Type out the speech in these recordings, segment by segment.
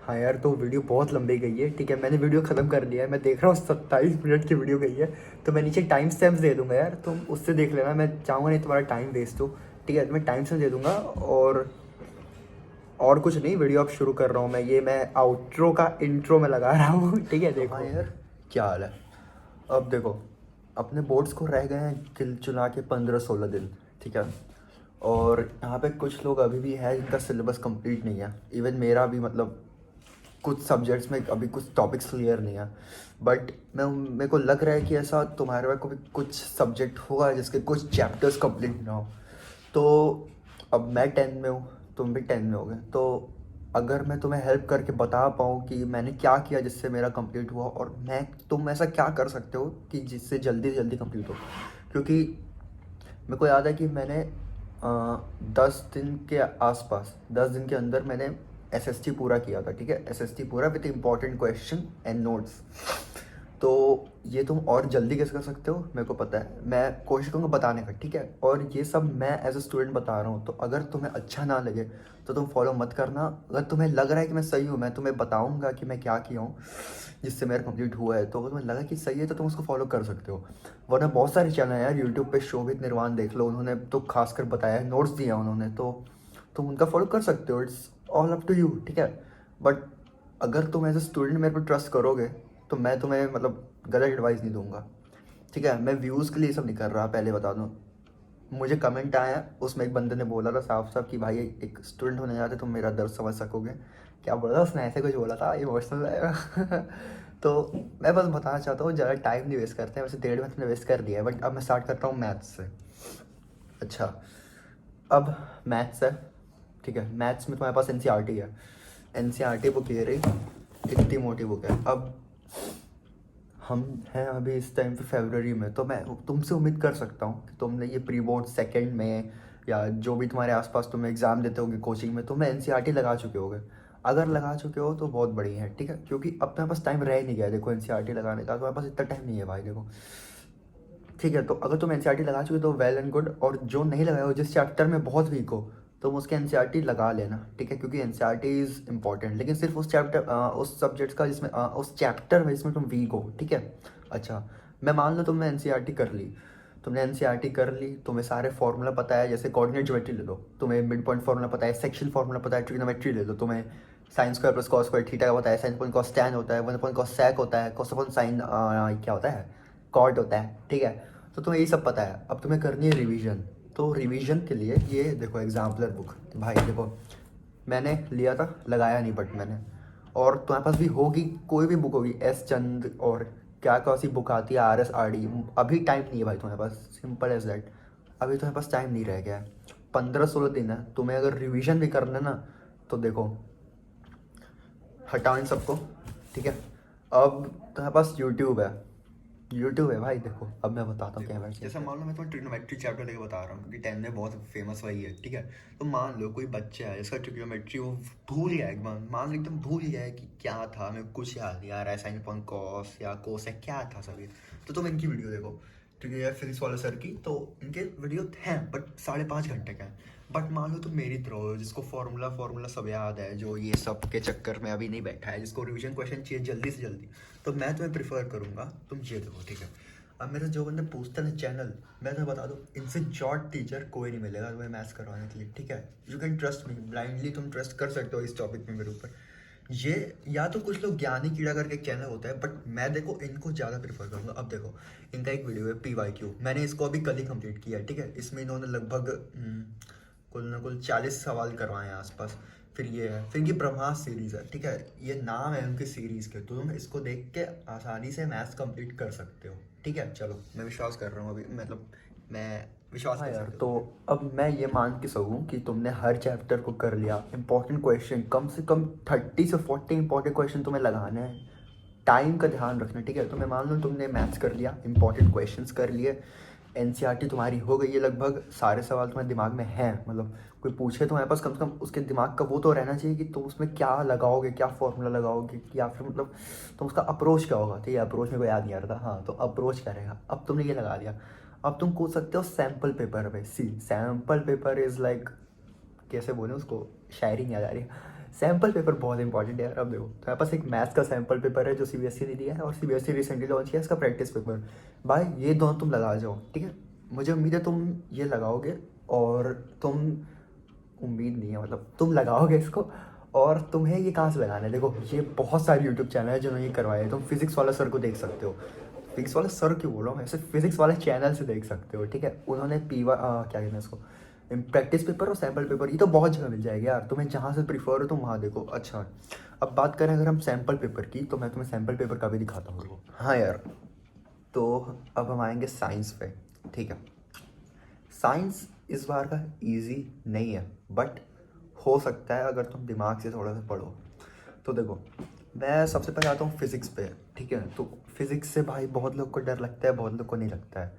हाँ यार, तो वीडियो बहुत लंबी गई है, ठीक है। मैंने वीडियो ख़त्म कर लिया है, मैं देख रहा हूँ 27 मिनट की वीडियो गई है। तो मैं नीचे टाइम स्टैम्प्स दे दूंगा यार, तुम उससे देख लेना। मैं चाहूँगा नहीं तुम्हारा टाइम वेस्ट हो, ठीक है। तो मैं टाइम स्टैम्प दे दूंगा। और कुछ नहीं, वीडियो अब शुरू कर रहा हूँ मैं आउट्रो का इंट्रो में लगा रहा हूँ, ठीक है। देखो हाँ यार, क्या हाल है। अब देखो, अपने बोर्ड्स को रह गए हैं गिल चुला के 15-16 दिन, ठीक है। और यहाँ पे कुछ लोग अभी भी है जिनका सिलेबस कंप्लीट नहीं है। इवन मेरा भी, मतलब कुछ सब्जेक्ट्स में अभी कुछ टॉपिक्स क्लियर नहीं है। बट मेरे को लग रहा है कि ऐसा तुम्हारे में को भी कुछ सब्जेक्ट होगा जिसके कुछ चैप्टर्स कंप्लीट ना हो। तो अब मैं 10 में हूँ, तुम भी 10 में होगे, तो अगर मैं तुम्हें हेल्प करके बता पाऊँ कि मैंने क्या किया जिससे मेरा कंप्लीट हुआ, और तुम ऐसा क्या कर सकते हो कि जिससे जल्दी से जल्दी कंप्लीट हो। क्योंकि मेरे को याद है कि मैंने 10 दिन के आसपास, 10 दिन के अंदर मैंने एसएसटी पूरा किया था, ठीक है। एसएसटी पूरा with important question and notes. तो ये तुम और जल्दी कैसे कर सकते हो मेरे को पता है, मैं कोशिश करूँगा बताने का, ठीक है। और ये सब मैं एज अ स्टूडेंट बता रहा हूँ, तो अगर तुम्हें अच्छा ना लगे तो तुम फॉलो मत करना। अगर तुम्हें लग रहा है कि मैं सही हूँ, मैं तुम्हें बताऊँगा कि मैं क्या किया हूँ जिससे मेरा कंप्लीट हुआ है, तो अगर तुम्हें लगा कि सही है तो तुम उसको फॉलो कर सकते हो। वरना बहुत सारे चैनल हैं यार यूट्यूब पे, शोभित निर्वाण देख लो, उन्होंने तो खासकर बताया है, नोट्स दिया उन्होंने, तो तुम उनका फॉलो कर सकते हो। It's all up to you, ठीक है। बट अगर तुम एज ए स्टूडेंट मेरे पर ट्रस्ट करोगे तो मैं तुम्हें, मतलब गलत एडवाइस नहीं दूंगा, ठीक है। मैं व्यूज़ के लिए सब नहीं कर रहा, पहले बता दूँ। मुझे कमेंट आया, उसमें एक बंदे ने बोला था साफ साफ कि भाई एक स्टूडेंट होने जाते तुम मेरा दर्द समझ सकोगे। क्या बोला था उसने, ऐसे कुछ बोला था, इमोशनल है। तो मैं बस बताना चाहता हूँ, ज़्यादा टाइम नहीं वेस्ट करते हैं। वैसे 1.5 मिनट में वेस्ट कर दिया है, बट अब मैं स्टार्ट करता हूँ मैथ्स से। अच्छा, अब मैथ्स है, ठीक है। मैथ्स में तुम्हारे पास एनसीईआरटी है। एनसीईआरटी बुक ये रही, इतनी मोटी बुक है। अब हम हैं अभी इस टाइम पे फरवरी में, तो मैं तुमसे उम्मीद कर सकता हूँ कि तुमने ये प्री बोर्ड सेकेंड में, या जो भी तुम्हारे आसपास तुम एग्ज़ाम देते होगे कोचिंग में, तुमने एनसीईआरटी लगा चुके होगे। अगर लगा चुके हो तो बहुत बढ़िया है, ठीक है। क्योंकि अब तुम्हारे पास टाइम रह नहीं गया है, देखो एनसीईआरटी लगाने का तुम्हारे पास इतना टाइम नहीं है भाई, देखो, ठीक है। तो अगर तुम एनसीईआरटी लगा चुके हो तो वेल एंड गुड, और जो नहीं लगाए हो, जिस चैप्टर में बहुत वीक हो, तुम उसके एनसीईआरटी लगा लेना, ठीक है। क्योंकि एनसीईआरटी इज़ इंपॉर्टेंट, लेकिन सिर्फ उस चैप्टर, उस सब्जेक्ट का जिसमें, उस चैप्टर में जिसमें तुम वीक हो, ठीक है। अच्छा, मैं मान लो तुमने एनसीईआरटी कर ली, तुमने एनसीईआरटी कर ली, तुम्हें सारे फार्मूला पता है। जैसे कोऑर्डिनेट ज्योमेट्री ले लो, तुम्हें मिड पॉइंट फार्मूला पता है, सेक्शन फार्मूला पता है। ट्रिग्नोमेट्री ले लो, तुम्हें sine square plus cos square theta का पता है, साइन पॉइंट कॉस टैन होता है, वन पॉइंट कॉस सैक होता है, कॉस अपॉइंट साइन क्या होता है, कॉट होता है, ठीक है। तो तुम्हें यही सब पता है। अब तुम्हें करनी है रिवीजन। तो रिवीजन के लिए ये देखो एग्जाम्पलर बुक, भाई देखो, मैंने लिया था, लगाया नहीं, बट मैंने, और तुम्हारे पास भी होगी, कोई भी बुक होगी, एस चंद और क्या कौन सी बुक आती है, आर एस आर डी। अभी टाइम नहीं है भाई तुम्हारे पास, सिंपल एज दैट। अभी तुम्हारे पास टाइम नहीं रह गया है, 15-16 दिन है। तुम्हें अगर रिवीजन भी करना है ना, तो देखो, हटाओ इन सबको, ठीक है। अब तुम्हारे पास यूट्यूब है, यूट्यूब है भाई, देखो अब मैं बताता हूँ क्या है। जैसे मान लो मैं तुम्हें ट्रिग्नोमेट्री चैप्टर लेके बता रहा हूँ, क्योंकि 10 में बहुत फेमस वही है, ठीक है। तो मान लो कोई बच्चा है जिसका ट्रिग्नोमेट्री वो भूल गया है, मान लो एकदम भूल गया है कि क्या था, मेरे को कुछ याद नहीं आ रहा है, साइन अपॉन कॉस या कोस है, क्या था सब ये। तो तुम इनकी वीडियो देखो, ठीक है, फिजिक्स वाले सर की, तो इनके वीडियो हैं बट 5.5 घंटे का है। बट मान लो तुम मेरी तरह हो, जिसको फार्मूला फार्मूला सब याद है, जो ये सब के चक्कर में अभी नहीं बैठा है, जिसको रिवीजन क्वेश्चन चाहिए जल्दी से जल्दी, तो मैं तुम्हें प्रीफर करूँगा तुम ये देखो, ठीक है। अब मेरे से जो बंदे पूछते हैं चैनल, मैं तुम्हें बता दूँ, इनसे जॉट टीचर कोई नहीं मिलेगा तुम्हें मैथ्स करवाने के लिए, ठीक है। You can trust me blindly, तुम ट्रस्ट कर सकते हो इस टॉपिक में मेरे ऊपर। ये, या तो कुछ लोग ज्ञानी कीड़ा करके एक चैनल होता है, बट मैं देखो इनको ज़्यादा प्रेफर करूँगा। अब देखो, इनका एक वीडियो है PYQ, मैंने इसको अभी कल ही कंप्लीट किया है, ठीक है। इसमें इन्होंने लगभग कुल ना कुल 40 सवाल करवाए हैं आसपास। फिर ये है, फिर ये ब्रह्मास्त्र सीरीज़ है, ठीक है। ये नाम है उनकी सीरीज़ के, तो तुम इसको देख के आसानी से मैथ्स कंप्लीट कर सकते हो, ठीक है। चलो, मैं विश्वास कर रहा हूँ अभी, मतलब मैं विश्वास हाँ कर यार, सकते हो। तो अब मैं ये मान के सकूँ कि तुमने हर चैप्टर को कर लिया। इंपॉर्टेंट क्वेश्चन कम से कम 30 से 40 इंपॉर्टेंट क्वेश्चन तुम्हें लगाने हैं। टाइम का ध्यान रखना, ठीक है। तो मैं मान लूँ तुमने मैथ्स कर लिया, इंपॉर्टेंट क्वेश्चंस कर लिए, एनसीईआरटी तुम्हारी हो गई है लगभग, सारे सवाल तुम्हारे दिमाग में हैं, मतलब कोई पूछे तुम्हारे पास कम से कम उसके दिमाग का वो तो रहना चाहिए कि तुम उसमें क्या लगाओगे, क्या फॉर्मूला लगाओगे, या फिर मतलब तुम उसका अप्रोच क्या होगा, ठीक है। अप्रोच मेरे को याद नहीं आ रहा था, हाँ, तो अप्रोच क्या रहेगा। अब तुमने ये लगा दिया, अब तुम पूछ सकते हो सैम्पल पेपर पे। सी सैम्पल पेपर इज़ लाइक, कैसे बोले उसको, शायरी नहीं आ जा रही। सैम्पल पेपर बहुत इंपॉर्टेंट है यार। अब देखो तुम्हारे पास एक मैथ्स का सैम्पल पेपर है जो सीबीएसई ने दिया है, और सीबीएसई रिसेंटली लॉन्च किया इसका प्रैक्टिस पेपर। भाई ये दोनों तुम लगा जाओ, ठीक है। मुझे उम्मीद है तुम ये लगाओगे, और तुम, उम्मीद नहीं है मतलब तुम लगाओगे इसको। और तुम्हें ये कहाँ से लगाना है, देखो ये बहुत सारे यूट्यूब चैनल है जिन्होंने ये करवाया है। तुम फिजिक्स वाला सर को देख सकते हो, फिजिक्स वाला सर क्यों बोल रहा हूँ मैं, सिर्फ फिजिक्स वाले चैनल से देख सकते हो, ठीक है। उन्होंने क्या कहते हैं इसको, प्रैक्टिस पेपर और सैम्पल पेपर, ये तो बहुत जगह मिल जाएगी यार, तुम्हें जहाँ से प्रीफर हो तुम वहाँ देखो। अच्छा, अब बात करें अगर हम सैम्पल पेपर की, तो मैं तुम्हें सैम्पल पेपर का भी दिखाता हूँ। हाँ यार, तो अब हम आएंगे साइंस पे, ठीक है। साइंस इस बार का इजी नहीं है, बट हो सकता है अगर तुम दिमाग से थोड़ा सा पढ़ो। तो देखो, मैं सबसे पहले आता हूँ फिज़िक्स पे, ठीक है। तो फिज़िक्स से भाई बहुत लोग को डर लगता है, बहुत लोग को नहीं लगता है।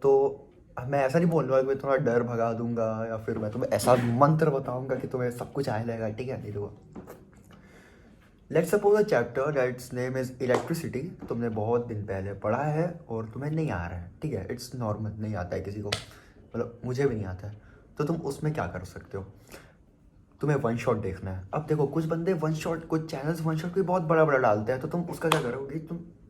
तो मैं ऐसा नहीं बोल रहा कि मैं थोड़ा डर भगा दूंगा, या फिर मैं तुम्हें ऐसा मंत्र बताऊंगा कि तुम्हें सब कुछ आने लगेगा, ठीक है। नहीं, देखो, let's suppose a chapter that's name is electricity. तुमने बहुत दिन पहले पढ़ा है और तुम्हें नहीं आ रहा है, ठीक है। इट्स नॉर्मल, नहीं आता है किसी को, मतलब मुझे भी नहीं आता है। तो तुम उसमें क्या कर सकते हो, तुम्हें वन शॉट देखना है। अब देखो, कुछ बंदे वन शॉट, कुछ चैनल्स वन शॉट भी बहुत बड़ा बड़ा डालते हैं, तो तुम उसका क्या करोगे,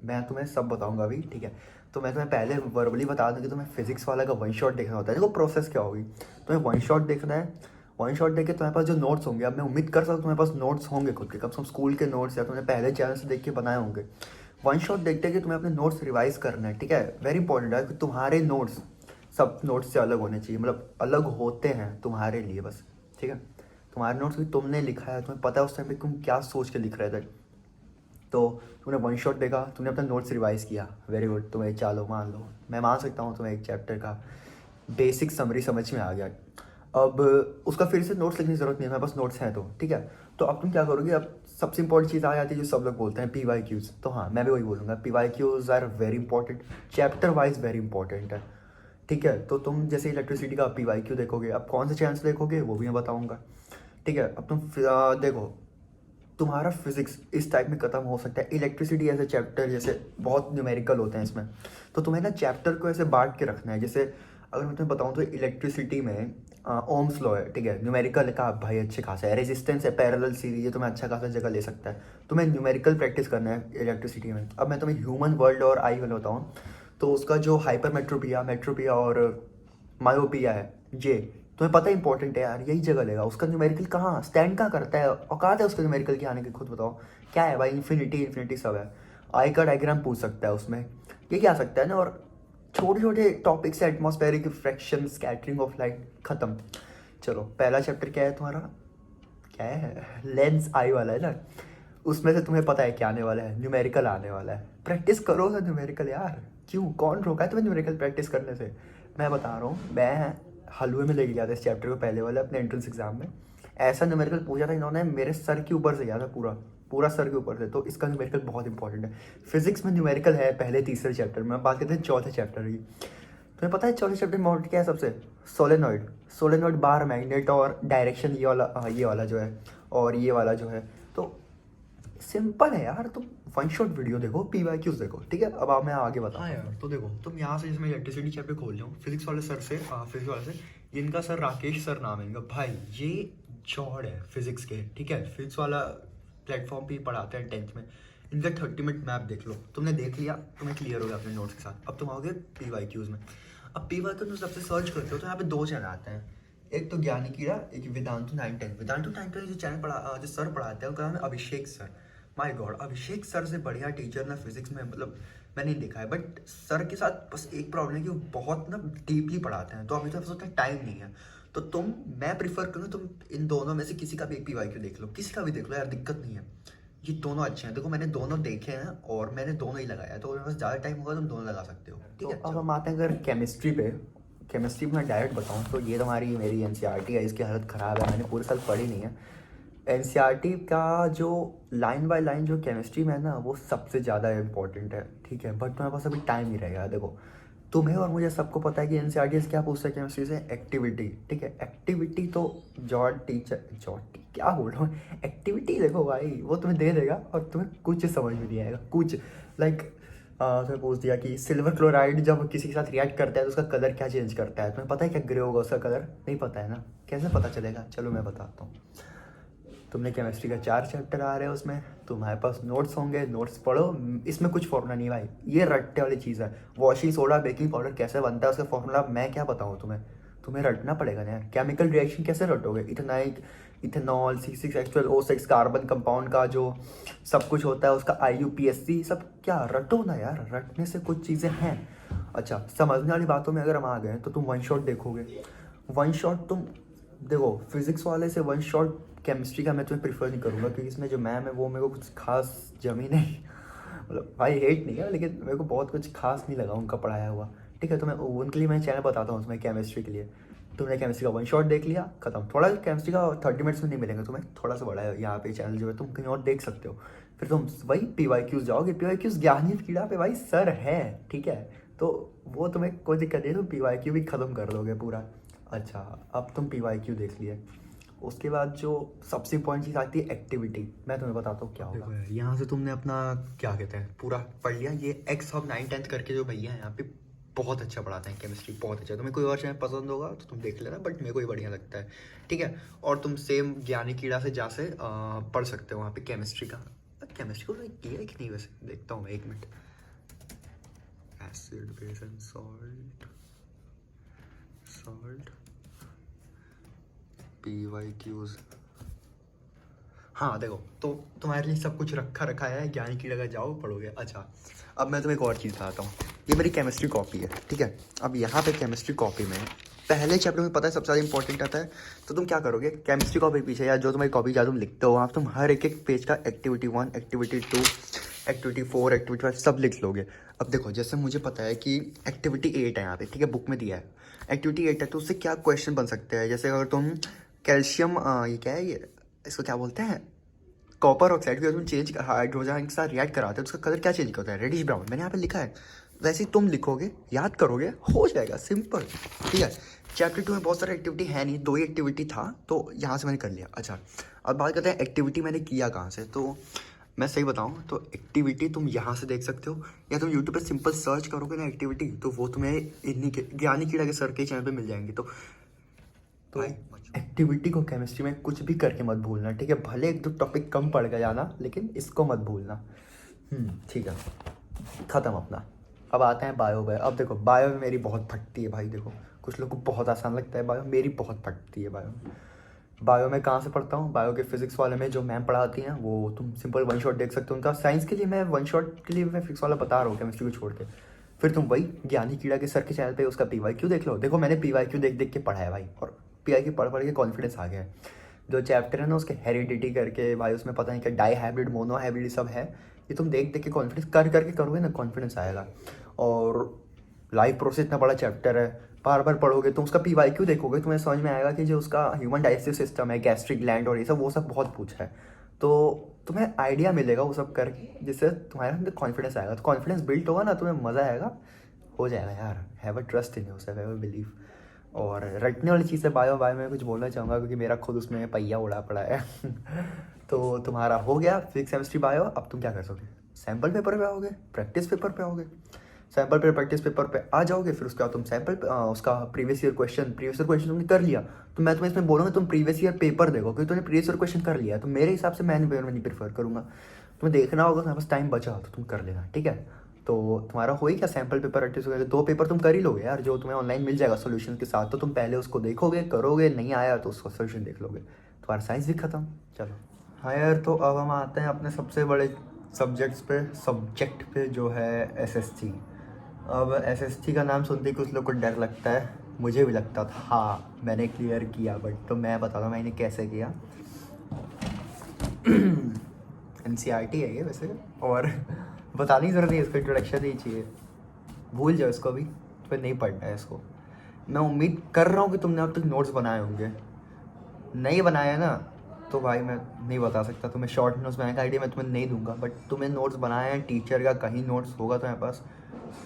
मैं तुम्हें सब बताऊंगा अभी, ठीक है। तो मैं तुम्हें पहले वर्बली बता दूँ कि तुम्हें फिजिक्स वाला का वन शॉट देखना होता है। देखो प्रोसेस क्या होगी, तुम्हें वन शॉट देखना है। वन शॉट देख के तुम्हारे पास जो नोट्स होंगे, अब मैं उम्मीद कर सकता हूँ तुम्हारे पास नोट्स होंगे खुद के, कम से कम स्कूल के नोट्स, या तुमने पहले चैनल से देख के बनाए होंगे। वन शॉट देखते कि तुम्हें अपने नोट्स रिवाइज करना है, ठीक है। वेरी इंपॉर्टेंट है कि तुम्हारे नोट्स सब नोट्स से अलग होने चाहिए, मतलब अलग होते हैं तुम्हारे लिए बस, ठीक है। तुम्हारे नोट्स भी तुमने लिखा है, तुम्हें पता है उस टाइम पे तुम क्या सोच के लिख रहे थे। तो तुमने वन शॉट देखा, तुमने अपना नोट्स रिवाइज किया, वेरी गुड। तुम्हें चलो मान लो, मैं मान सकता हूँ तुम्हें एक चैप्टर का बेसिक समरी समझ में आ गया। अब उसका फिर से नोट्स लिखने की ज़रूरत नहीं है, मेरे पास नोट्स हैं, तो ठीक है। तो अब तुम क्या करोगे, अब सबसे इंपॉर्टेंट चीज़ आ जाती है जो सब लोग बोलते हैं, PYQs। तो हाँ, मैं भी वही बोलूँगा, PYQs are very important, chapter wise very important है, ठीक है। तो तुम जैसे इलेक्ट्रिसिटी का PYQ देखोगे, अब कौन से चैनल से देखोगे वो भी मैं बताऊँगा, ठीक है। अब तुम देखो, तुम्हारा फिजिक्स इस टाइप में ख़त्म हो सकता है। इलेक्ट्रिसिटी ऐसे चैप्टर जैसे बहुत न्यूमेरिकल होते हैं इसमें, तो तुम्हें ना चैप्टर को ऐसे बांट के रखना है। जैसे अगर मैं तुम्हें बताऊँ तो इलेक्ट्रिसिटी में ओम्स लॉ है, ठीक है। न्यूमेरिकल का भाई अच्छे खासा है, रेजिस्टेंस है, पैरेलल सीरीज है, तुम्हें अच्छा खासा जगह ले सकता है। तुम्हें न्यूमेरिकल प्रैक्टिस करना है इलेक्ट्रिसिटी में। अब मैं तुम्हें ह्यूमन वर्ल्ड और आई वाला बताऊँ, तो उसका जो हाइपरमेट्रोपिया, मेट्रोपिया और मायोपिया है, जे तुम्हें पता है इंपॉर्टेंट है यार, यही जगह लेगा। उसका न्यूमेरिकल कहाँ स्टैंड कहाँ करता है, औकात है उसका न्यूमेरिकल की आने की, खुद बताओ क्या है भाई। इन्फिनिटी इन्फिनिटी सब है, आई का डायग्राम पूछ सकता है उसमें, ये क्या आ सकता है ना। और छोटे छोटे टॉपिक से, atmospheric fraction, scattering of light, खत्म। चलो, पहला चैप्टर क्या है तुम्हारा, क्या है, लेंस आई वाला है ना। उसमें से तुम्हें पता है क्या आने वाला है, न्यूमेरिकल आने वाला है। प्रैक्टिस करो ना न्यूमेरिकल यार, क्यों, कौन रोका है तुम्हें न्यूमेरिकल प्रैक्टिस करने से। मैं बता रहा हूँ, मैं हलवे में लेके गया था इस चैप्टर को पहले वाले अपने एंट्रेंस एग्जाम में। ऐसा न्यूमेरिकल पूछा था इन्होंने, मेरे सर के ऊपर से गया था, पूरा पूरा सर के ऊपर से। तो इसका न्यूमेरिकल बहुत इंपॉर्टेंट है। फिजिक्स में न्यूमेरिकल है पहले तीसरे चैप्टर में, बात करते हैं चौथे चैप्टर की। तुम्हें पता है चौथे चैप्टर में क्या है सबसे, सोलेनॉइड। सोलेनॉइड, बार, मैग्नेट और डायरेक्शन, ये वाला जो है, और ये वाला जो है। तो सिंपल है यार, तुम वन शॉट वीडियो देखो, PYQs देखो, ठीक है। अब मैं आगे बता। हाँ यार, तो देखो तुम यहाँ से, जैसे मैं इलेक्ट्रिसिटी चैप्टर खोल रहा हूँ फिजिक्स वाले सर से, फिजिक्स वाले से, इनका सर राकेश सर नाम है इनका। भाई ये जॉड है फिजिक्स के, ठीक है। फिजिक्स वाला प्लेटफॉर्म पे ही पढ़ाते हैं 10th में। इनका 30 मिनट मैप देख लो, तुमने देख लिया, तुम्हें क्लियर हो गया अपने नोट्स के साथ। अब तुम आओगे PYQs में। अब PYQs में सबसे सर्च करते हो तो यहाँ पे दो चैनल आते हैं, एक तो ज्ञानी कीड़ा, एक वेदांतु 910। वेदांतु 910 जो चैनल जो सर पढ़ाते हैं उनका नाम है Abhishek sir. My god, Abhishek sir से बढ़िया टीचर ना फिजिक्स में मतलब मैंने नहीं देखा है। बट सर के साथ बस एक प्रॉब्लम है कि वो बहुत ना डीपली पढ़ाते हैं, तो अभी तो उतना टाइम नहीं है। तो मैं प्रीफर करूँ तुम इन दोनों में से किसी का भी एक PYQ देख लो, किसी का भी देख लो यार, दिक्कत नहीं है। ये दोनों अच्छे हैं, देखो मैंने दोनों देखे हैं और मैंने दोनों ही लगाया है, तो मेरे पास ज़्यादा टाइम होगा तुम दोनों लगा सकते हो, ठीक है। अब हम आते हैं अगर केमिस्ट्री पे। केमिस्ट्री में मैं डायरेक्ट बताऊँ तो ये तुम्हारी मेरी NCERT है, इसकी हालत ख़राब है, मैंने पूरे साल पढ़ी नहीं है। NCERT का जो लाइन बाय लाइन जो केमिस्ट्री में है ना, वो सबसे ज़्यादा इम्पोर्टेंट है, ठीक है। बट तुम्हारे पास अभी टाइम नहीं रहेगा। देखो, तुम्हें और मुझे सबको पता है कि NCERT से क्या पूछता है केमिस्ट्री से, एक्टिविटी, ठीक है। एक्टिविटी तो क्या बोल रहा हूँ, एक्टिविटी देखो भाई, वो तुम्हें दे देगा और तुम्हें कुछ समझ में नहीं आएगा, कुछ लाइक तुम्हें पूछ दिया कि सिल्वर क्लोराइड जब किसी के साथ रिएक्ट करता है तो उसका कलर क्या चेंज करता है, तुम्हें पता है क्या ग्रे होगा उसका कलर, नहीं पता है ना, कैसे पता चलेगा। चलो मैं बताता हूँ। तुमने केमिस्ट्री का 4 चैप्टर आ रहे हैं उसमें, तुम्हारे पास नोट्स होंगे, नोट्स पढ़ो। इसमें कुछ फॉर्मूला नहीं भाई, ये रट्टे वाली चीज़ है। वॉशिंग सोडा बेकिंग पाउडर कैसे बनता है उसका फॉर्मूला मैं क्या बताऊँ तुम्हें, तुम्हें रटना पड़ेगा ना यार। केमिकल रिएक्शन कैसे रटोगे, इथेनाइक इथेनॉल C6H12O6 कार्बन कंपाउंड का जो सब कुछ होता है उसका IUPAC सब क्या रटो ना यार, रटने से कुछ चीज़ें हैं। अच्छा समझने वाली बातों में अगर हम आ गए तो तुम वन शॉट देखोगे, वन शॉट तुम देखो फिजिक्स वाले से वन शॉट केमिस्ट्री का मैं तुम्हें प्रीफर नहीं करूँगा, क्योंकि इसमें जो मैम है वो मेरे को कुछ खास जमी नहीं, मतलब भाई हेट नहीं है, लेकिन मेरे को बहुत कुछ खास नहीं लगा उनका पढ़ाया हुआ। ठीक है, तो मैं उनके लिए मैं चैनल बताता हूँ तुम्हें केमिस्ट्री के लिए। तुमने केमिस्ट्री का वन शॉट देख लिया, खत्म। थोड़ा केमिस्ट्री का 30 मिनट्स में नहीं मिलेंगे तुम्हें, थोड़ा सा बड़ा है यहाँ पे चैनल जो है, तुम कहीं और देख सकते हो। फिर तुम वही PYQs जाओगे, PYQs ज्ञानी कीड़ा पे भाई सर है, ठीक है, तो वो तुम्हें कोई दिक्कत नहीं है, तुम PYQ भी ख़त्म कर दोगे पूरा। अच्छा अब तुम PYQ देख लिए, उसके बाद जो सबसे इंपॉर्टेंट चीज़ आती है एक्टिविटी, मैं तुम्हें बताता हूँ क्या होगा। यहाँ से तुमने अपना क्या कहते हैं पूरा पढ़ लिया। ये एक्स ऑफ 9-10 करके जो भैया हैं यहाँ पे बहुत अच्छा पढ़ाते हैं केमिस्ट्री, बहुत अच्छा। तुम्हें कोई और चैनल पसंद होगा तो तुम देख लेना, बट मेरे को ही बढ़िया लगता है, ठीक है। और तुम सेम ज्ञानी कीड़ा से जा से पढ़ सकते हो वहाँ पे केमिस्ट्री का। केमिस्ट्री को किया है कि नहीं वैसे, देखता हूँ मैं, एक minute. Acid base and salt, salt PYQs, हाँ देखो, तो तुम्हारे लिए सब कुछ रखा है, ज्ञानी कीड़ा का जाओ पढ़ोगे। अच्छा अब मैं तुम्हें एक और चीज़ बताता हूँ, ये मेरी केमिस्ट्री कॉपी है, ठीक है। अब यहाँ पे केमिस्ट्री कॉपी में पहले चैप्टर में पता है सबसे ज़्यादा इंपॉर्टेंट आता है, तो तुम क्या करोगे केमिस्ट्री कॉपी पीछे या जो तुम्हारी कॉपी जहाँ तुम लिखते हो वहाँ तुम हर एक एक पेज का एक्टिविटी 1 एक्टिविटी 2 एक्टिविटी 4 एक्टिविटी 5 सब लिख लोगे। अब देखो जैसे मुझे पता है कि एक्टिविटी 8 है यहाँ पे, ठीक है, बुक में दिया है एक्टिविटी 8 है, तो उससे क्या क्वेश्चन बन सकते हैं। जैसे अगर तुम कैल्शियम ये क्या है, ये इसको क्या बोलते हैं, कॉपर ऑक्साइड को तुम चेंज हाइड्रोजन के साथ रिएक्ट कराते हो तो उसका कलर क्या चेंज होता है, रेडिश ब्राउन, मैंने यहाँ पे लिखा है। वैसे ही तुम लिखोगे, याद करोगे, हो जाएगा सिंपल, ठीक है। चैप्टर 2 में बहुत सारी एक्टिविटी है नहीं, 2 ही एक्टिविटी था तो यहाँ से मैंने कर लिया। अच्छा अब बात करते हैं एक्टिविटी मैंने किया कहाँ से, तो मैं सही बताऊँ तो एक्टिविटी तुम यहाँ से देख सकते हो, या तुम यूट्यूब पे सिंपल सर्च करोगे ना एक्टिविटी, तो वो तुम्हें इन्हीं के ज्ञानी कीड़ा के सर के चैनल पे मिल जाएंगी। तो एक्टिविटी को केमिस्ट्री में कुछ भी करके मत भूलना, ठीक है, भले एक दो टॉपिक कम पड़ गया जाना, लेकिन इसको मत भूलना। ठीक है, ख़त्म अपना। अब आते हैं बायो में। अब देखो बायो में मेरी बहुत फटती है भाई, देखो कुछ लोग को बहुत आसान लगता है बायो, मेरी बहुत फटती है बायो। बायो में कहाँ से पढ़ता हूँ, बायो के फिजिक्स वाले में जो मैम पढ़ाती हैं वो तुम सिंपल वन शॉट देख सकते हो उनका। साइंस के लिए मैं वन शॉट के लिए मैं फिजिक्स वाला बता रहा हूँ, केमिस्ट्री को छोड़ के। फिर तुम वही ज्ञानी कीड़ा के सर के चैनल पे उसका PYQ देख लो। देखो मैंने PYQ देख देख के पढ़ा है भाई, और PYQ पढ़ के कॉन्फिडेंस आ गया है। जो चैप्टर है ना उसके हेरिडिटी करके भाई, उसमें पता नहीं क्या डाई हाइब्रिड मोनो हाइब्रिड सब है, ये तुम देख देख के कॉन्फिडेंस करके करोगे ना, कॉन्फिडेंस आएगा। और लाइफ प्रोसेस इतना बड़ा चैप्टर है, बार बार पढ़ोगे तो उसका PYQ देखोगे तुम्हें समझ में आएगा कि जो उसका ह्यूमन डाइजेस्टिव सिस्टम है, गैस्ट्रिक ग्लैंड और ये सब, वो सब बहुत पूछ रहा है, तो तुम्हें आइडिया मिलेगा वो सब करके, जिससे तुम्हारे अंदर कॉन्फिडेंस आएगा। तो कॉन्फिडेंस बिल्ट होगा ना, तुम्हें मज़ा आएगा, हो जाएगा यार। Have a trust in yourself, have a believe. और रटने वाली चीज़ है बायो में कुछ बोलना चाहूँगा, क्योंकि मेरा खुद उसमें पहिया उड़ा पड़ा है तो तुम्हारा हो गया फिजिक्स केमिस्ट्री बायो। अब तुम क्या कर सकते, सैम्पल पेपर पे आओगे, प्रैक्टिस पेपर पे आओगे, सैम्पल पे प्रैक्टिस पेपर पे आ जाओगे, फिर उसके बाद तुम सैम्पल उसका प्रीवियस ईयर क्वेश्चन तुमने कर लिया, तो मैं तुम्हें इसमें बोलूँगा तुम प्रीवियस ईयर पेपर देखो, क्योंकि तुमने प्रीवियस ईयर क्वेश्चन कर लिया है। तो मेरे हिसाब से मैं नहीं प्रीफर करूँगा, तुम्हें देखना होगा, तुम्हारे पास टाइम बचा तो तुम कर लेना, ठीक है। तो तुम्हारा हो ही क्या सैम्पल पेपर प्रैक्टिस वगैरह, 2 पेपर तुम कर ही लोगे यार, जो तुम्हें ऑनलाइन मिल जाएगा सोल्यूशन के साथ। तो तुम पहले उसको देखोगे, करोगे, नहीं आया तो उसका सोल्यूशन देख लोगे, तुम्हारा साइंस भी खत्म। चलो हाँ यार, तो अब हम आते हैं अपने सबसे बड़े सब्जेक्ट पे जो है SST। अब SST का नाम सुनते ही कुछ लोग को डर लगता है, मुझे भी लगता था, हाँ मैंने क्लियर किया, बट तो मैं बताता हूँ मैंने कैसे किया। NCERT है ये वैसे, और बताने की ज़रूरत नहीं, इसको इंट्रोडक्शन ही चाहिए, भूल जाओ इसको, भी तुम्हें नहीं पढ़ना है इसको। मैं उम्मीद कर रहा हूँ कि तुमने अब तक नोट्स बनाए होंगे, नहीं बनाया ना तो भाई मैं नहीं बता सकता तुम्हें, शॉर्ट नोट्स बनाने का आइडिया मैं तुम्हें नहीं दूंगा, बट तुम्हें नोट्स बनाए हैं, टीचर का कहीं नोट्स होगा तुम्हारे पास,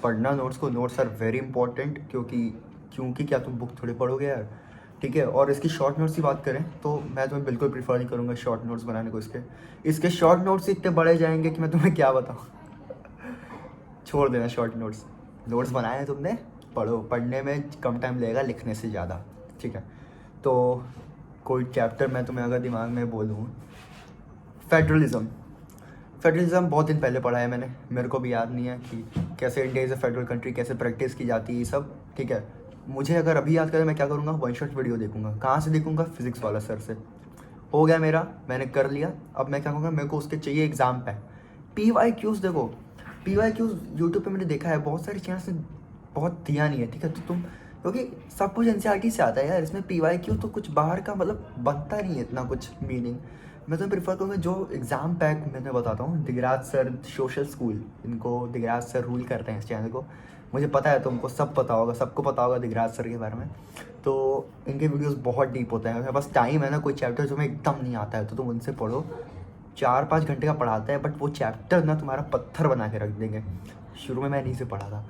पढ़ना नोट्स को। नोट्स आर वेरी इंपॉर्टेंट, क्योंकि क्या तुम बुक थोड़ी पढ़ोगे यार, ठीक है। और इसकी शॉर्ट नोट्स की बात करें तो मैं तुम्हें बिल्कुल प्रीफर नहीं करूँगा शॉर्ट नोट्स बनाने को। इसके शॉर्ट नोट्स इतने बड़े जाएंगे कि मैं तुम्हें क्या बताऊँ छोड़ देना शॉर्ट नोट्स बनाए हैं तुमने, पढ़ो, पढ़ने में कम टाइम लगेगा लिखने से ज़्यादा, ठीक है। तो कोई चैप्टर मैं तुम्हें अगर दिमाग में बोलूँ फेडरलिज्म। फेडरलिज्म बहुत दिन पहले पढ़ा है मैंने, मेरे को भी याद नहीं है कि कैसे India is a federal country, कैसे प्रैक्टिस की जाती है ये सब, ठीक है। मुझे अगर अभी याद करें मैं क्या करूँगा, वन शॉट वीडियो देखूंगा। कहाँ से देखूंगा? फिजिक्स वाला सर से। हो गया मेरा, मैंने कर लिया। अब मैं क्या करूँगा, मेरे को उसके चाहिए एग्जाम पैक। PYQs देखो, PYQs यूट्यूब पे मैंने देखा है बहुत सारी चैनल्स ने बहुत दिया नहीं है, ठीक है। तो तुम, क्योंकि सब कुछ NCERT से आता है यार, इसमें PYQ तो कुछ बाहर का मतलब बनता नहीं है इतना कुछ मीनिंग। मैं तुम्हें प्रीफर करूँगा जो एग्ज़ाम पैक मैंने बताता हूँ, दिगराज सर सोशल स्कूल, इनको दिगराज सर रूल करते हैं इस चैनल को। मुझे पता है तुमको सब पता होगा, सबको पता होगा दिगराज सर के बारे में। तो इनके वीडियोस बहुत डीप होते हैं। मेरे पास टाइम है ना, कोई चैप्टर तुम्हें एकदम नहीं आता है तो तुम उनसे पढ़ो। 4-5 घंटे का पढ़ाता है, बट वो चैप्टर ना तुम्हारा पत्थर बना के रख देंगे। शुरू में मैं इन्हीं से पढ़ा था।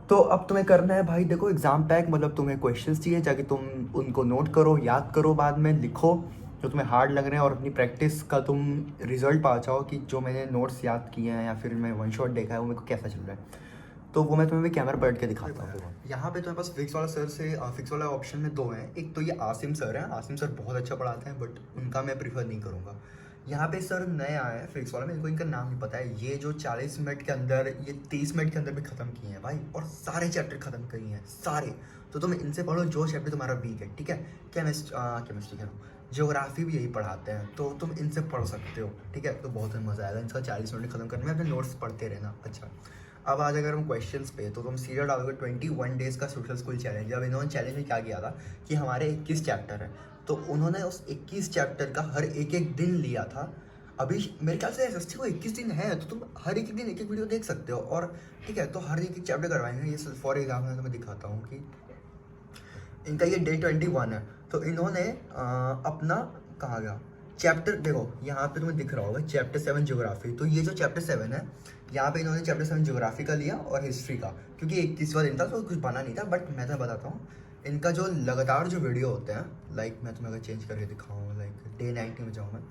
तो अब तुम्हें करना है भाई, देखो एग्ज़ाम पैक मतलब तुम्हें क्वेश्चंस चाहिए, जाके तुम उनको नोट करो, याद करो, बाद में लिखो जो तुम्हें हार्ड लग रहे हैं, और अपनी प्रैक्टिस का तुम रिजल्ट पा जाओ कि जो मैंने नोट्स याद किए हैं या फिर मैं वन शॉट देखा है वो मेरे को कैसा चल रहा है। तो वो मैं तुम्हें भी कैमरा पलट के दिखाता हूँ। यहाँ पे तुम्हारे पास फिक्स वाला सर से, फिक्स वाला ऑप्शन में 2 हैं। एक तो ये आसिम सर हैं, आसिम सर बहुत अच्छा पढ़ाते हैं, बट उनका मैं प्रीफर नहीं करूँगा। यहाँ पे सर नए आए हैं फिक्स वाला, मेरे को इनका नाम नहीं पता है। ये जो 40 मिनट के अंदर, ये 30 मिनट के अंदर भी ख़त्म किए हैं भाई, और सारे चैप्टर ख़त्म किए हैं सारे। तो तुम इनसे पढ़ो जो चैप्टर तुम्हारा वीक है, ठीक है। केमिस्ट्री कह रहा हूँ, ज्योग्राफी भी यही पढ़ाते हैं, तो तुम इनसे पढ़ सकते हो, ठीक है। तो बहुत मज़ा आएगा, इनका 40 मिनट ख़त्म करने में, अपने नोट्स पढ़ते रहना। अच्छा, अब आज अगर हम क्वेश्चंस पे, तो तुम सीरियल डालोगे 21 डेज़ का सोशल स्कूल चैलेंज। अब इन्होंने चैलेंज में क्या किया था कि हमारे 21 चैप्टर है, तो उन्होंने उस 21 चैप्टर का हर एक दिन लिया था। अभी मेरे ख्याल से SST को 21 दिन है, तो तुम हर एक दिन एक वीडियो देख सकते हो, और ठीक है। तो हर एक चैप्टर करवाएंगे। ये फॉर एग्जाम्पल मैं तुम्हें दिखाता हूँ कि इनका ये डे 21 है। तो इन्होंने अपना कहाँ गया चैप्टर, देखो यहाँ पे तुम्हें दिख रहा होगा चैप्टर 7 ज्योग्राफी। तो ये जो चैप्टर 7 है, यहाँ पे इन्होंने चैप्टर 7 ज्योग्राफी का लिया और हिस्ट्री का, क्योंकि 21वां दिन था तो कुछ बना नहीं था। बट मैं तो बताता हूँ, इनका जो लगातार जो वीडियो होते हैं, लाइक मैं तुम्हें अगर चेंज करके दिखाऊँ, लाइक डे 90 में जाऊँ मैं,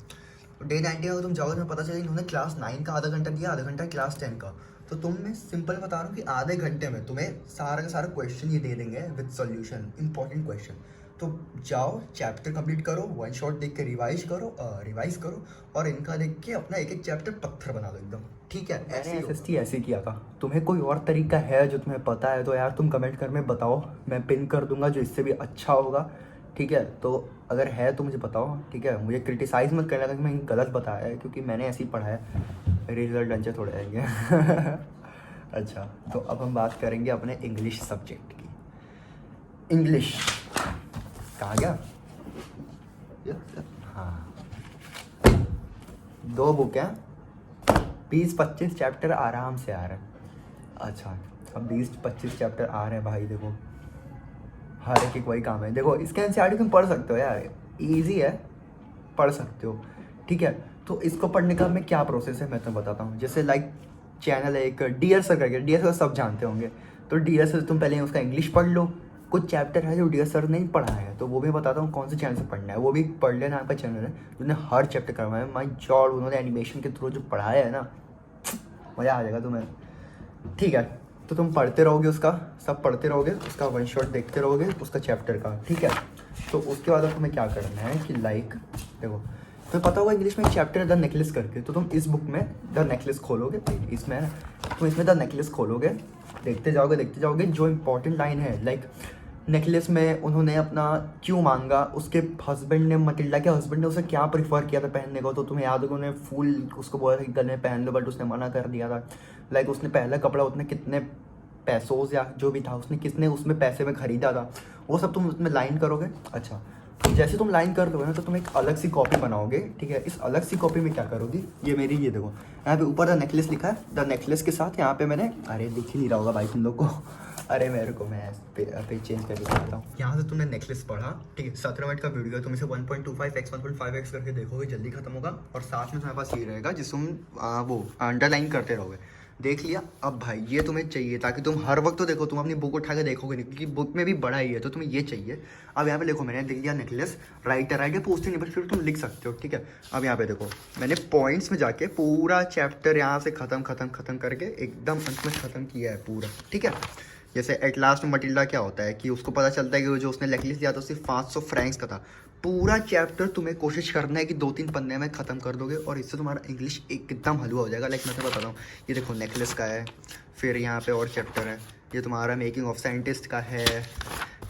तो डे 90 में तुम जाओगे तुम्हें पता चले इन्होंने क्लास 9 का आधा घंटा दिया, आधा घंटा क्लास 10 का। तो तुम, मैं सिंपल बता रहा हूँ कि आधे घंटे में तुम्हें सारा का सारा क्वेश्चन ये दे देंगे विद सॉल्यूशन, इंपॉर्टेंट क्वेश्चन। तो जाओ चैप्टर कंप्लीट करो, वन शॉट देख के रिवाइज करो, और इनका देख के अपना एक चैप्टर पत्थर बना दो एकदम, ठीक है। ऐसे SST ऐसे किया था। तुम्हें कोई और तरीका है जो तुम्हें पता है तो यार तुम कमेंट कर में बताओ, मैं पिन कर दूंगा जो इससे भी अच्छा होगा, ठीक है। तो अगर है तो मुझे बताओ, ठीक है। मुझे क्रिटिसाइज़ मत करना कि मैं गलत बताया है, क्योंकि मैंने ऐसे ही पढ़ा है, मेरे रिजल्ट अच्छे थोड़े आएंगे। अच्छा, तो अब हम बात करेंगे अपने इंग्लिश सब्जेक्ट की। इंग्लिश कहाँ गया? हाँ, 2 बुक हैं, 20-25 चैप्टर आराम से आ रहे हैं। अच्छा, अब 20-25 चैप्टर आ रहे हैं भाई, देखो हर एक वही काम है। देखो इसके NCERT तुम पढ़ सकते हो यार, इजी है, पढ़ सकते हो, ठीक है। तो इसको पढ़ने का मैं क्या प्रोसेस है मैं तुम्हें बताता हूँ। जैसे लाइक चैनल है एक डियर सर करके, डियर सर सब जानते होंगे। तो डियर सर तुम पहले उसका इंग्लिश पढ़ लो। कुछ चैप्टर है जो डियर सर नहीं पढ़ा है, तो वो भी बताता हूँ कौन से चैनल से पढ़ना है। वो भी पढ़ लेना, आपका चैनल है जिन्होंने हर चैप्टर करवाया है। माई जॉड, उन्होंने एनिमेशन के थ्रू जो पढ़ाया है ना, मज़ा आ जाएगा तुम्हें, ठीक है। तो तुम पढ़ते रहोगे, उसका सब पढ़ते रहोगे, उसका वन शॉट देखते रहोगे उसका चैप्टर का, ठीक है। तो उसके बाद अब तुम्हें क्या करना है कि लाइक देखो, तुम्हें पता होगा इंग्लिश में एक चैप्टर है द नेकलेस करके। तो तुम इस बुक में द नेकलेस खोलोगे, इसमें है, तुम इसमें द नेकलेस खोलोगे, देखते जाओगे जो इंपॉर्टेंट लाइन है। लाइक नेकलेस में उन्होंने अपना क्यों मांगा, उसके हस्बैंड ने, मटिल्डा के हस्बैंड ने उसे क्या प्रीफर किया था पहनने को। तो तुम्हें याद होगा उन्होंने फूल उसको बोला था कि गले में पहन लो, बट उसने मना कर दिया था। लाइक उसने पहला कपड़ा उसने कितने पैसों या जो भी था उसने किसने उसमें पैसे में ख़रीदा था, वो सब तुम उसमें लाइन करोगे। अच्छा, तो जैसे तुम लाइन कर दोगे ना, तो तुम एक अलग सी कॉपी बनाओगे, ठीक है। इस अलग सी कॉपी में क्या करोगी, ये मेरी, ये देखो यहाँ पे ऊपर द नेकलेस लिखा है, द नेकलेस के साथ यहाँ पे मैंने, अरे दिख ही नहीं रहा होगा भाई तुम लोग को, अरे मेरे को, मैं पे चेंज करके दिखाता हूँ। यहाँ से तुमने नेकलेस पढ़ा, ठीक है। 17 मिनट का वीडियो है, तुम इसे 1.25x 1.5x करके देखोगे, जल्दी खत्म होगा। और साथ में तुम्हारे पास ये रहेगा जिस तुम वो अंडरलाइन करते रहोगे। देख लिया? अब भाई ये तुम्हें चाहिए ताकि तुम हर वक्त तो देखो, तुम अपनी बुक उठा के देखोगे नहीं, क्योंकि बुक में भी बड़ा ही है, तो तुम्हें ये चाहिए। अब यहाँ पे देखो, मैंने लिख दिया नेकलेस, राइटर पूछते नहीं, बट फिर तुम लिख सकते हो, ठीक है। अब यहाँ पे देखो, मैंने पॉइंट्स में जाके पूरा चैप्टर यहाँ से खत्म करके एकदम अंत में ख़त्म किया है पूरा, ठीक है। जैसे एट लास्ट में मटिल्डा क्या होता है कि उसको पता चलता है कि वो जो उसने नेकलेस दिया था सिर्फ 500 फ्रैंक्स का था, पूरा चैप्टर तुम्हें कोशिश करना है कि 2-3 पन्ने में ख़त्म कर दोगे और इससे तुम्हारा इंग्लिश एकदम हलवा हो जाएगा। लाइक मैं तुम्हें बताता हूँ, ये देखो नेकलेस का है, फिर यहाँ पे और चैप्टर है, ये तुम्हारा मेकिंग ऑफ साइंटिस्ट का है,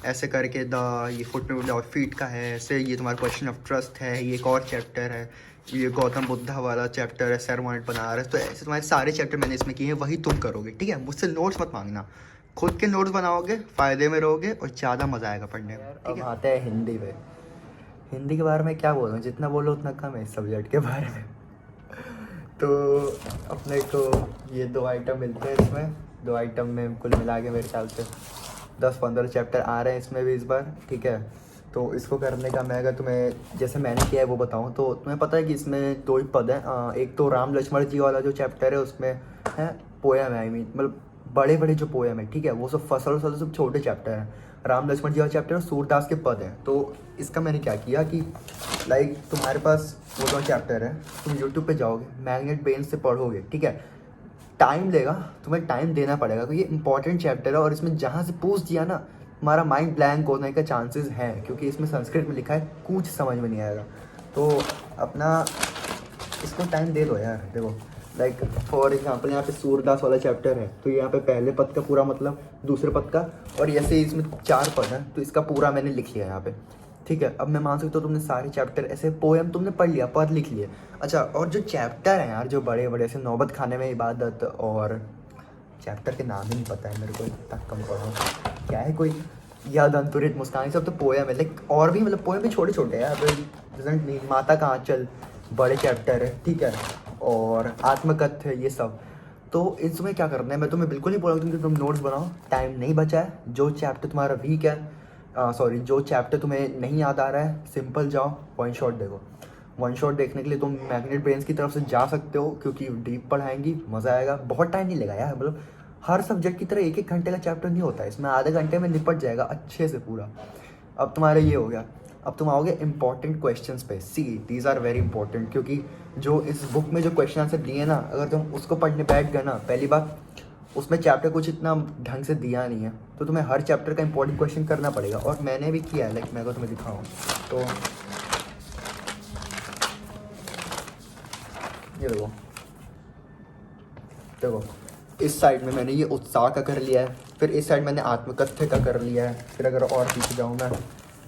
ऐसे करके ये फुटनोट ऑफ फीट का है, ऐसे ये तुम्हारा क्वेश्चन ऑफ ट्रस्ट है, ये एक और चैप्टर है, ये गौतम बुद्धा वाला चैप्टर है, सरमोनेट बना रहा है। तो ऐसे तुम्हारे सारे चैप्टर मैंने इसमें किए हैं, वही तुम करोगे, ठीक है। मुझसे नोट्स मत मांगना, खुद के नोट्स बनाओगे, फ़ायदे में रहोगे और ज़्यादा मज़ा आएगा पढ़ने में। अब आते हैं हिंदी पे। हिंदी के बारे में क्या बोलूँ, जितना बोलो उतना कम है इस सब्जेक्ट के बारे में। तो अपने को ये 2 आइटम मिलते हैं इसमें, 2 आइटम में कुल मिला के मेरे ख्याल से 10-15 चैप्टर आ रहे हैं इसमें भी इस बार, ठीक है। तो इसको करने का मैं अगर तुम्हें जैसे मैंने किया है वो बताऊँ तो तुम्हें पता है कि इसमें 2 ही पद हैं। एक तो राम लक्ष्मण जी वाला जो चैप्टर है उसमें है पोएम है, आई मीन मतलब बड़े बड़े जो पोएम है, ठीक है, वो सब फसल सब छोटे चैप्टर हैं। राम लक्ष्मण जी वाला चैप्टर सूरदास के पद हैं। तो इसका मैंने क्या किया कि लाइक तुम्हारे पास वो जो चैप्टर है, तुम यूट्यूब पे जाओगे, मैग्नेट ब्रेन से पढ़ोगे, ठीक है। टाइम लेगा, तुम्हें टाइम देना पड़ेगा क्योंकि ये इंपॉर्टेंट चैप्टर है और इसमें जहाँ से पूछ दिया ना, हमारा माइंड ब्लैंक होने का चांसेस हैं क्योंकि इसमें संस्कृत में लिखा है, कुछ समझ में नहीं आएगा। तो अपना इसको टाइम दे दो यार। देखो लाइक फॉर एग्जांपल यहाँ पे सूरदास वाला चैप्टर है, तो यहाँ पे पहले पद का पूरा मतलब, दूसरे पद का, और ऐसे इसमें 4 पद हैं, तो इसका पूरा मैंने लिख लिया यहाँ पे, ठीक है। अब मैं मान सकता हूँ तुमने सारे चैप्टर ऐसे पोएम तुमने पढ़ लिया, पद लिख लिए। अच्छा, और जो चैप्टर हैं यार जो बड़े बड़े ऐसे नौबत खाने में इबादत, और चैप्टर के नाम ही नहीं पता है मेरे को, इतना कम पढ़ा क्या है, कोई याद अंतुरित मुस्कान, सब तो पोएम है। लाइक और भी मतलब पोएम भी छोटे छोटे हैं यार, प्रेजेंट नहीं, माता का आंचल बड़े चैप्टर है, ठीक है, और आत्मकथ्य ये सब। तो इसमें क्या करना है, मैं तुम्हें बिल्कुल नहीं बोल रहा कि तुम नोट्स बनाओ, टाइम नहीं बचा है। जो चैप्टर तुम्हारा वीक है, सॉरी जो चैप्टर तुम्हें नहीं याद आ रहा है, सिंपल जाओ वन शॉट देखो। वन शॉट देखने के लिए तुम मैग्नेट ब्रेन्स की तरफ से जा सकते हो क्योंकि डीप पढ़ाएंगी, मज़ा आएगा, बहुत टाइम नहीं लेगा यार। मतलब हर सब्जेक्ट की तरह 1-1 घंटे का चैप्टर नहीं होता है, इसमें आधे घंटे में निपट जाएगा अच्छे से पूरा। अब तुम्हारा ये हो गया, अब तुम आओगे इंपॉर्टेंट क्वेश्चंस पे। See these are very important क्योंकि जो इस बुक में जो क्वेश्चन आंसर दिए ना, अगर तुम उसको पढ़ने बैठ गए ना, पहली बात उसमें चैप्टर कुछ इतना ढंग से दिया नहीं है, तो तुम्हें हर चैप्टर का इंपॉर्टेंट क्वेश्चन करना पड़ेगा। और मैंने भी किया है, लाइक मैं अगर तुम्हें दिखाऊँ तो ये देखो, देखो इस साइड में मैंने ये उत्साह का कर लिया है, फिर इस साइड मैंने आत्मकथ्य का कर लिया है, फिर अगर और पीछे जाऊँ मैं,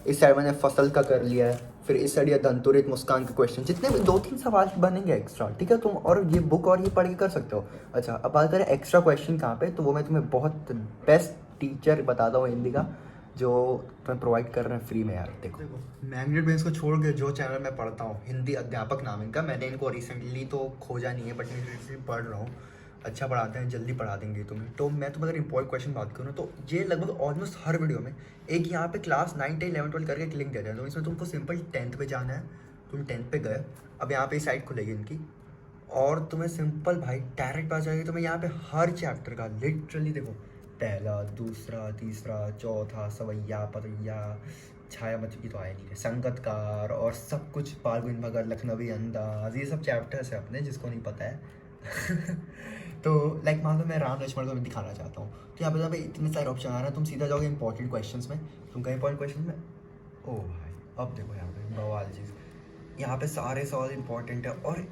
इस साइड मैंने फसल का कर लिया है, फिर इस साइड ये दंतुरित मुस्कान के क्वेश्चन, जितने भी 2-3 सवाल बनेंगे एक्स्ट्रा, ठीक है। तुम और ये बुक और ये पढ़ के कर सकते हो। अच्छा, अब बात करें एक्स्ट्रा क्वेश्चन कहाँ पे, तो वो मैं तुम्हें बहुत बेस्ट टीचर बताता हूँ हिंदी का, जो तुम्हें प्रोवाइड कर रहे हैं फ्री में यार। देखो मैग्नेट ब्रेन्स को छोड़ के जो चैनल मैं पढ़ता हूँ, हिंदी अध्यापक नाम इनका, मैंने इनको रिसेंटली तो खोजा नहीं है बट मैं रिसेंटली पढ़ रहा हूँ, अच्छा पढ़ाते हैं, जल्दी पढ़ा देंगे तुम्हें। तो मैं तुम्हें अगर इंपॉर्टेंट क्वेश्चन बात करूँ तो ये लगभग ऑलमोस्ट हर वीडियो में एक यहाँ पे क्लास 9, 10, 11, 12 करके एक लिंक देते हैं। तो इसमें तुमको सिंपल 10th पे जाना है, तुम 10th पे गए, अब यहाँ पे साइट खुलेगी इनकी, और तुम्हें सिंपल भाई डायरेक्ट बात जाएगी, तुम्हें यहाँ पे हर चैप्टर का लिटरली देखो, पहला, दूसरा, तीसरा, चौथा, सवैया, पतैया, छाया मत की तो आया नहीं है, संगतकार, और सब कुछ, फाल्गुन भगत, लखनवी अंदाज, ये सब चैप्टर्स है अपने, जिसको नहीं पता है। तो लाइक मान लो मैं राम लक्ष्मण को दिखाना चाहता हूँ, तो यहाँ पे इतने सारे ऑप्शन आ रहे हैं, तुम सीधा जाओगे इंपॉर्टेंट क्वेश्चंस में, तुम कहीं इंपॉर्टेंट क्वेश्चन में, ओ भाई अब देखो यहाँ पे बवाल चीज़, यहाँ पे सारे सवाल इंपॉर्टेंट है। और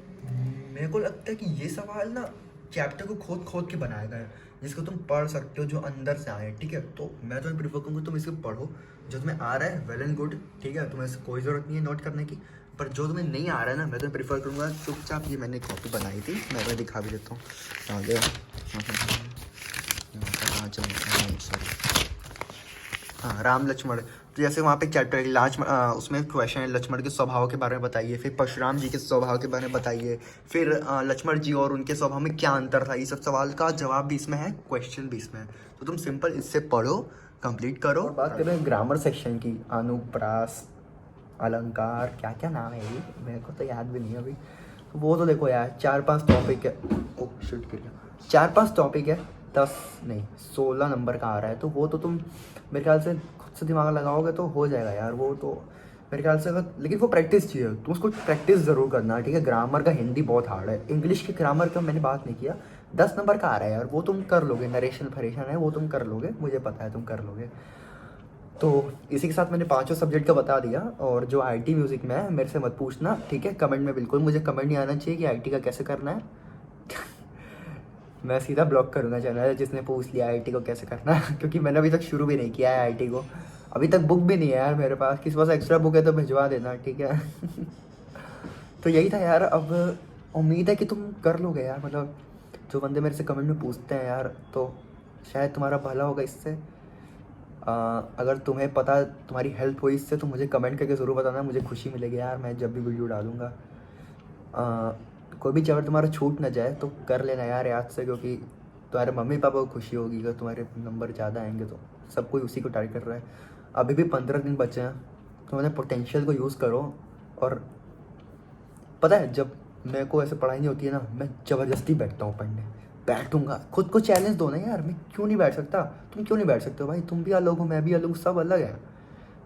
मेरे को लगता है कि ये सवाल ना चैप्टर को खोद खोद के बनाया गया है, जिसको तुम पढ़ सकते हो, जो अंदर से आए, ठीक है। तो मैं तुम्हें प्रीफर करूँगा तुम इसको पढ़ो, जो तुम्हें आ रहा है वेल एंड गुड, ठीक है, तुम्हें कोई ज़रूरत नहीं है नोट करने की, पर जो तुम्हें नहीं आ रहा है ना, मैं तुम्हें प्रीफर करूँगा चुपचाप, ये मैंने कॉपी बनाई थी, मैं तुम्हें दिखा भी देता हूँ, आ गया सॉरी, हाँ राम लक्ष्मण। तो जैसे वहाँ पे चैप्टर उसमें क्वेश्चन है, लक्ष्मण के स्वभाव के बारे में बताइए, फिर परशुराम जी के स्वभाव के बारे में बताइए, फिर लक्ष्मण जी और उनके स्वभाव में क्या अंतर था, ये सब सवाल का जवाब भी इसमें है, क्वेश्चन भी इसमें है। तो तुम सिंपल इससे पढ़ो, कंप्लीट करो। और बात करें ग्रामर सेक्शन की, अनुप्रास, अलंकार, क्या क्या नाम है ये, मेरे को तो याद भी नहीं है अभी। तो वो तो देखो यार 4-5 टॉपिक है, ओ शिट कर गया, 4-5 टॉपिक है, 10 नहीं 16 नंबर का आ रहा है। तो वो तो तुम मेरे ख्याल से खुद से दिमाग लगाओगे तो हो जाएगा यार, वो तो मेरे ख्याल से। अगर लेकिन वो प्रैक्टिस चाहिए, तुम उसको प्रैक्टिस ज़रूर करना, ठीक है। ग्रामर का हिंदी बहुत हार्ड है, इंग्लिश के ग्रामर का मैंने बात नहीं किया, 10 नंबर का आ रहा है यार, वो तुम कर लोगे, नरेशन फरेशन है वो तुम कर लोगे, मुझे पता है तुम कर लोगे। तो इसी के साथ मैंने पांचों सब्जेक्ट का बता दिया। और जो आईटी म्यूज़िक में है मेरे से मत पूछना, ठीक है? कमेंट में बिल्कुल मुझे कमेंट नहीं आना चाहिए कि आईटी का कैसे करना है। मैं सीधा ब्लॉक करूँगा चैनल जिसने पूछ लिया आईटी को कैसे करना है। क्योंकि मैंने अभी तक शुरू भी नहीं किया है आईटी को। अभी तक बुक भी नहीं है यार मेरे पास। किसी पास एक्स्ट्रा बुक है तो भिजवा देना, ठीक है? तो यही था यार। अब उम्मीद है कि तुम कर लोगे यार। मतलब जो बंदे मेरे से कमेंट में पूछते हैं यार, तो शायद तुम्हारा भला होगा इससे। अगर तुम्हें पता, तुम्हारी हेल्प हुई इससे, तो मुझे कमेंट करके ज़रूर बताना, मुझे खुशी मिलेगी यार मैं जब भी वीडियो डालूँगा। कोई भी अगर तुम्हारा छूट ना जाए तो कर लेना यार याद से, क्योंकि तुम्हारे मम्मी पापा को खुशी होगी अगर तुम्हारे नंबर ज़्यादा आएंगे तो। सब कोई उसी को टारगेट कर रहा है। अभी भी 15 दिन बचे हैं, तो मैंने पोटेंशियल को यूज़ करो। और पता है जब मेरे को ऐसे पढ़ाई नहीं होती है ना, मैं ज़बरदस्ती बैठता हूँ पढ़ने। बैठूंगा, खुद को चैलेंज दो ना यार। मैं क्यों नहीं बैठ सकता? तुम क्यों नहीं बैठ सकते हो भाई? तुम भी अलग हो, मैं भी अलग हूँ, सब अलग है।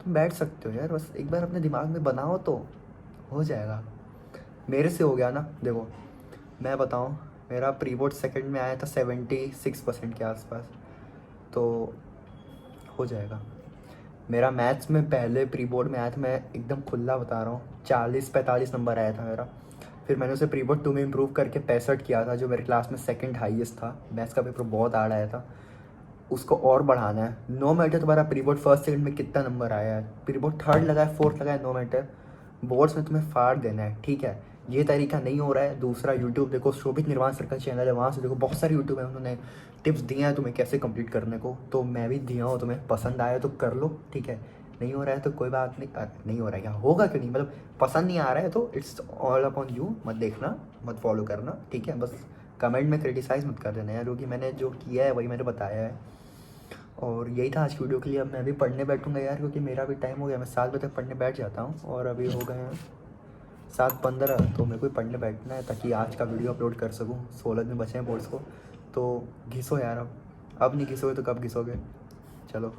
तुम बैठ सकते हो यार, बस एक बार अपने दिमाग में बनाओ तो हो जाएगा। मेरे से हो गया ना। देखो मैं बताऊँ, मेरा प्री बोर्ड सेकंड में आया था 76% के आसपास, तो हो जाएगा। मेरा मैथ्स में पहले प्री बोर्ड में आया था, मैं एकदम खुला बता रहा हूँ, 40-45 नंबर आया था मेरा। फिर मैंने उसे प्री बोर्ड 2 में इम्प्रूव करके 65 किया था, जो मेरे क्लास में सेकंड हाईएस्ट था। मैथ्स का पेपर बहुत हार्ड आया था, उसको और बढ़ाना है। नो मैटर तुम्हारा प्री बोर्ड फर्स्ट सेकंड में कितना नंबर आया है, प्री बोर्ड थर्ड लगा है, फोर्थ लगा है, नो मैटर, बोर्ड्स में तुम्हें फाड़ देना है, ठीक है? ये तरीका नहीं हो रहा है, दूसरा यूट्यूब देखो, शोभित निर्वाण सर का चैनल है, वहाँ से देखो, बहुत सारे यूट्यूब है, उन्होंने टिप्स दिए हैं तुम्हें कैसे कंप्लीट करने को। तो मैं भी दिया हूँ, तुम्हें पसंद आया तो कर लो, ठीक है? नहीं हो रहा है तो कोई बात नहीं। नहीं हो रहा है क्या, होगा क्यों नहीं? मतलब पसंद नहीं आ रहा है तो इट्स ऑल अपॉन यू। मत देखना, मत फॉलो करना, ठीक है? बस कमेंट में क्रिटिसाइज़ मत कर देना यार, क्योंकि मैंने जो किया है वही मैंने बताया है। और यही था आज की वीडियो के लिए। अब मैं भी पढ़ने बैठूंगा यार, क्योंकि मेरा भी टाइम हो गया। मैं 7 बजे तक पढ़ने बैठ जाता हूँ, और अभी हो गए हैं 7:15, तो मेरे को भी पढ़ने बैठना है ताकि आज का वीडियो अपलोड कर सकूँ। 16 दिन बचे हैं बोर्ड्स को, तो घिसो यार। अब नहीं घिसोगे तो कब घिसोगे? चलो।